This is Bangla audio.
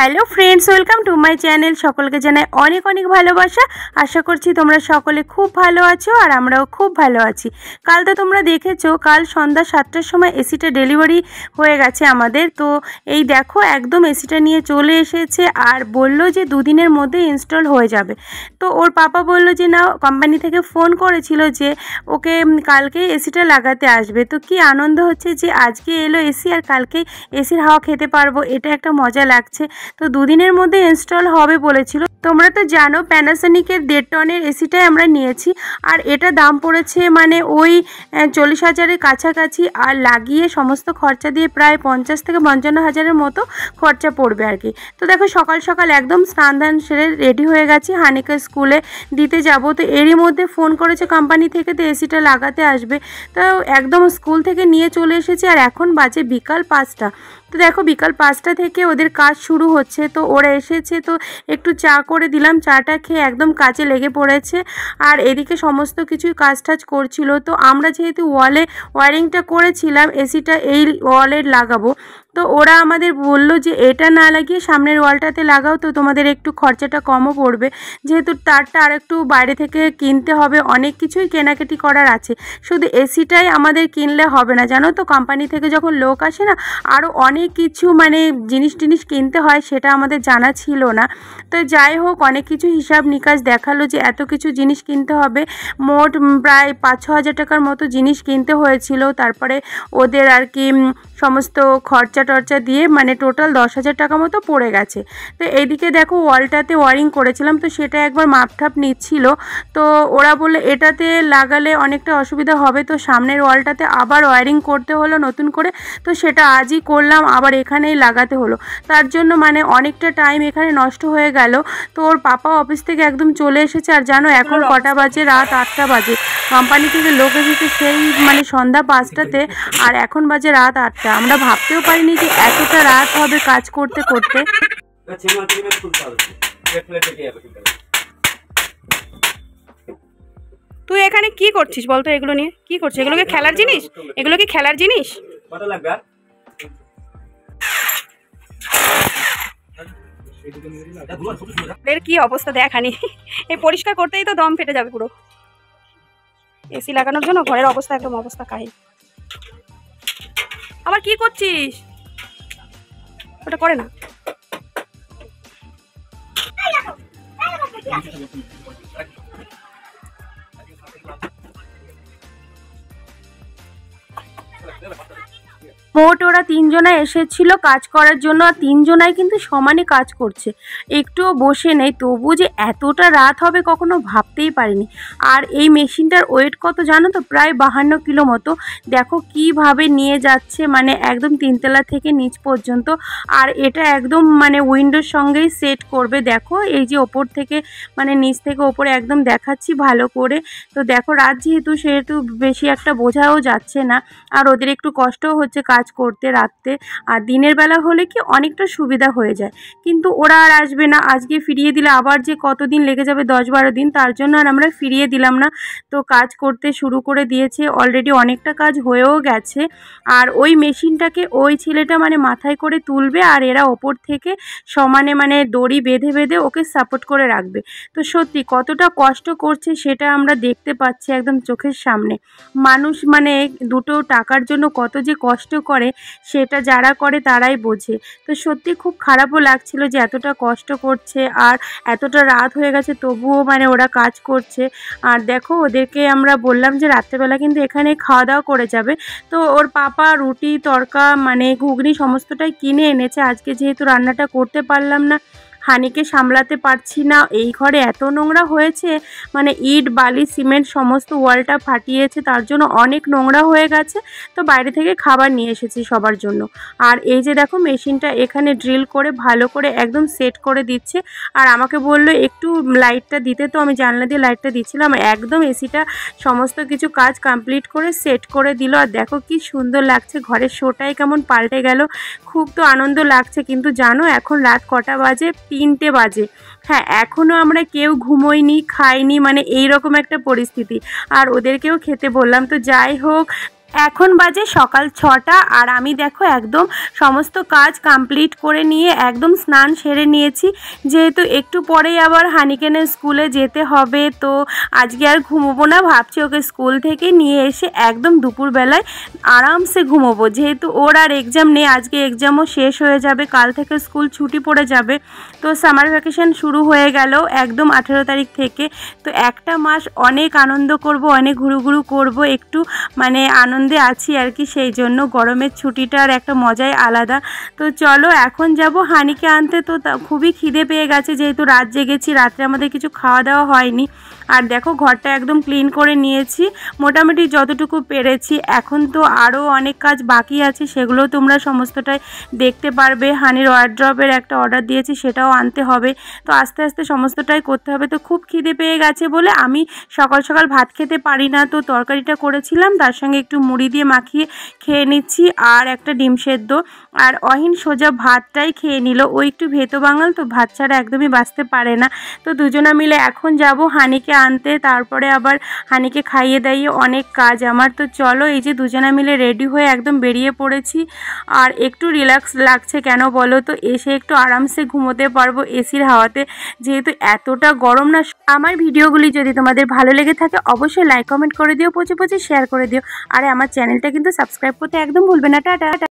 Hello friends, welcome to my channel. সকলকে জানাই অনেক অনেক ভালোবাসা। আশা করছি তোমরা সকলে খুব ভালো আছো আর আমরাও খুব ভালো আছি। কাল তো তোমরা দেখেছো, কাল সন্ধ্যা 7টার সময় এসিটা ডেলিভারি হয়ে গেছে আমাদের। তো এই দেখো একদম এসিটা নিয়ে চলে এসেছে আর বললো যে দুদিনের মধ্যে ইনস্টল হয়ে যাবে। তো ওর পাপা বললো যে না, কোম্পানি থেকে ফোন করেছিল যে ওকে কালকেই এসিটা লাগাতে আসবে। তো কি আনন্দ হচ্ছে যে আজকে এলো এসি আর কালকেই এসির হাওয়া খেতে পারবো, এটা একটা মজা লাগছে। তো দুদিনের মধ্যে ইনস্টল হবে বলেছিল। তোমরা তো জানো প্যানাসোনিকের 1.5 টনের এসিটাই আমরা নিয়েছি আর এটা দাম পড়েছে মানে ওই 40,000-এর কাছাকাছি, আর লাগিয়ে সমস্ত খরচা দিয়ে প্রায় 50 থেকে 55,000-এর মতো খরচা পড়বে আর কি। তো দেখো সকাল সকাল একদম স্নান ধান সেরে রেডি হয়ে গেছি, হানিকে স্কুলে দিতে যাব। তো এরই মধ্যে ফোন করেছে কোম্পানি থেকে, তো এসিটা লাগাতে আসবে। তো একদম স্কুল থেকে নিয়ে চলে এসেছি আর এখন বাজে বিকাল 5টা। তো দেখো বিকাল 5টা থেকে ওদের কাজ শুরু হচ্ছে। তো ওরা এসেছে, তো একটু চা করে দিলাম, চাটা খেয়ে একদম কাজে লেগে পড়েছে। আর এদিকে সমস্ত কিছুই কাজ টাজ করছিল। তো আমরা যেহেতু ওয়ালে ওয়ারিংটা করেছিলাম, এসিটা এই ওয়ালে লাগাবো, তো ওরা আমাদের বললো যে এটা না লাগিয়ে সামনের ওয়ালটাতে লাগাও, তো তোমাদের একটু খরচাটা কমও পড়বে, যেহেতু তারটা আর একটু বাইরে থেকে কিনতে হবে, অনেক কিছুই কেনাকাটি করার আছে। শুধু এসিটাই আমাদের কিনলে হবে না, জানো তো কোম্পানি থেকে যখন লোক আসে না, আরও অনেক কিছু মানে জিনিস টিনিস কিনতে হয়, সেটা আমাদের জানা ছিল না। তো যাই হোক, অনেক কিছু হিসাব নিকাশ দেখালো যে এত কিছু জিনিস কিনতে হবে, মোট প্রায় 5-6 হাজার টাকার মতো জিনিস কিনতে হয়েছিল। তারপরে ওদের আর কি সমস্ত খরচা টর্চা দিয়ে মানে টোটাল 10,000 টাকা মতো পড়ে গেছে। তো এইদিকে দেখো ওয়ালটাতে ওয়ারিং করেছিলাম, তো সেটা একবার মাপঠাপ নিচ্ছিল। তো ওরা বললে এটাতে লাগালে অনেকটা অসুবিধা হবে, তো সামনের ওয়ালটাতে আবার ওয়ারিং করতে হলো নতুন করে। তো সেটা আজই করলাম, আবার এখানেই লাগাতে হলো। তার জন্য মানে অনেকটা টাইম এখানে নষ্ট হয়ে গেল। তো ওর পাপা অফিস থেকে একদম চলে এসেছে। আর জানো এখন কটা বাজে? রাত 8টা বাজে। কোম্পানি থেকে লোক এসেছে সেই মানে সন্ধ্যা 5টাতে, আর এখন বাজে রাত 8টা। আমরা ভাবতেও পারিনি যে এতটা রাত হবে কাজ করতে করতে। তুই এখানে কি করছিস বলতো? এগুলো নিয়ে কি করছিস? এগুলো কি খেলার জিনিস? এগুলো কি খেলার জিনিস? এর কি অবস্থা দেখানি, এই পরিষ্কার করতেই তো দম ফেটে যাবে পুরো। এসি লাগানোর জন্য ঘরের অবস্থা একদম অবস্থা কাহিল। আবার কি করছিস? ওটা করে না। মোট ওরা 3 জনা এসেছিল কাজ করার জন্য, আর 3 জনাই কিন্তু সমানে কাজ করছে, একটুও বসে নেই। তবু যে এতটা রাত হবে কখনো ভাবতেই পারিনি। আর এই মেশিনটার ওয়েট কত জানো তো? প্রায় 52 কিলো মতো। দেখো কিভাবে নিয়ে যাচ্ছে, মানে একদম 3তলা থেকে নিচ পর্যন্ত। আর এটা একদম মানে উইন্ডোর সঙ্গেই সেট করবে। দেখো এই যে ওপর থেকে মানে নিচ থেকে ওপরে একদম দেখাচ্ছি ভালো করে। তো দেখো রাত যেহেতু, সেহেতু বেশি একটা বোঝাও যাচ্ছে না, আর ওদের একটু কষ্টও হচ্ছে কাজ করতে রাতে। আর দিনের বেলা হলে কি অনেকটা সুবিধা হয়ে যায়। কিন্তু ওরা আর আসবে না, আজকে ফিরিয়ে দিলে আবার যে কতদিন লেগে যাবে, 10-12 দিন, তার জন্য আর আমরা ফিরিয়ে দিলাম না। তো কাজ করতে শুরু করে দিয়েছে অলরেডি, অনেকটা কাজ হয়েও গেছে। আর ওই মেশিনটাকে ওই ছেলেটা মানে মাথায় করে তুলবে, আর এরা ওপর থেকে সমানে মানে দড়ি বেঁধে বেঁধে ওকে সাপোর্ট করে রাখবে। তো সত্যি কতটা কষ্ট করছে সেটা আমরা দেখতে পাচ্ছি একদম চোখের সামনে। মানুষ মানে দুটো টাকার জন্য কত যে কষ্ট করে, সেটা যারা করে তারাই বোঝে। তো সত্যি খুব খারাপও লাগছিল যে এতটা কষ্ট করছে, আর এতটা রাত হয়ে গেছে তবুও মানে ওরা কাজ করছে। আর দেখো ওদেরকে আমরা বললাম যে রাত্রেবেলা কিন্তু এখানে খাওয়া দাওয়া করে যাবে। তো ওর পাপা রুটি তড়কা মানে ঘুগনি সমস্তটাই কিনে এনেছে। আজকে যেহেতু রান্নাটা করতে পারলাম না, হানিকে সামলাতে পারছি না, এই ঘরে এত নোংরা হয়েছে, মানে ইট বালি সিমেন্ট সমস্ত ওয়ালটা ফাটিয়েছে, তার জন্য অনেক নোংরা হয়ে গেছে। তো বাইরে থেকে খাবার নিয়ে এসেছি সবার জন্য। আর এই যে দেখো মেশিনটা এখানে ড্রিল করে ভালো করে একদম সেট করে দিচ্ছে। আর আমাকে বললো একটু লাইটটা দিতে, তো আমি জানলা দিয়ে লাইটটা দিচ্ছিলাম। একদম এসিটা সমস্ত কিছু কাজ কমপ্লিট করে সেট করে দিল। আর দেখো কি সুন্দর লাগছে, ঘরের শোটাই কেমন পাল্টে গেল। খুব তো আনন্দ লাগছে। কিন্তু জানো এখন রাত কটা বাজে? 3টে বাজে। হ্যাঁ, এখনও আমরা কেউ ঘুমোইনি, খাইনি, মানে এই রকম একটা পরিস্থিতি। আর ওদেরকেও খেতে বললাম। তো যাই হোক, এখন বাজে সকাল 6টা আর আমি দেখো একদম সমস্ত কাজ কমপ্লিট করে নিয়ে একদম স্নান সেরে নিয়েছি। যেহেতু একটু পরেই আবার হানিকেনের স্কুলে যেতে হবে, তো আজকে আর ঘুমোবো না, ভাবছি ওকে স্কুল থেকে নিয়ে এসে একদম দুপুরবেলায় আরামসে ঘুমোবো। যেহেতু ওর আর এক্সাম নেই, আজকে এক্সামও শেষ হয়ে যাবে, কাল থেকে স্কুল ছুটি পড়ে যাবে। তো সামার ভ্যাকেশন শুরু হয়ে গেল একদম 18 তারিখ থেকে। তো একটা মাস অনেক আনন্দ করব, অনেক ঘুরু করব, একটু মানে আনন্দে আছি আর কি। সেই জন্য গরমের ছুটিটার একটা মজাই আলাদা। তো চলো এখন যাব হানিকে আনতে। তো খুবই খিদে পেয়ে গেছে, যেহেতু রাত জেগেছি, রাত্রে আমাদের কিছু খাওয়া দাওয়া হয়নি। আর দেখো ঘরটা একদম ক্লিন করে নিয়েছি মোটামুটি যতটুকু পেরেছি। এখন তো আরও অনেক কাজ বাকি আছে, সেগুলো তোমরা সমস্তটাই দেখতে পারবে। হানির ওয়ার্ড্রপের একটা অর্ডার দিয়েছি, সেটাও আনতে হবে। তো আস্তে আস্তে সমস্তটাই করতে হবে। তো খুব খিদে পেয়ে গেছে বলে আমি সকাল সকাল ভাত খেতে পারি না, তো তরকারিটা করেছিলাম, তার সঙ্গে একটু মুড়ি দিয়ে মাখিয়ে খেয়ে নিচ্ছি আর একটা ডিম সেদ্ধ। আর অহিন সোজা ভাতটাই খেয়ে নিল, ও একটু ভেতো বাঙাল, তো ভাত ছাড়া একদমই বাঁচতে পারে না। তো দুজনা মিলে এখন যাব হানিকে আনতে, তারপরে আবার হানিকে খাইয়ে দাইয়ে অনেক কাজ আমার। তো চলো এই যে দুজনা মিলে রেডি হয়ে একদম বেরিয়ে পড়েছি। আর একটু রিল্যাক্স লাগছে, কেন বলো তো, এসে একটু আরামসে ঘুমোতে পারবো এসির হাওয়াতে, যেহেতু এতটা গরম না। আমার ভিডিওগুলি যদি তোমাদের ভালো লেগে থাকে অবশ্যই লাইক কমেন্ট করে দিও, প্রচুর শেয়ার করে দিও। আর আমার চ্যানেলটা কিন্তু সাবস্ক্রাইব করতে একদম ভুলবে না। টাটা।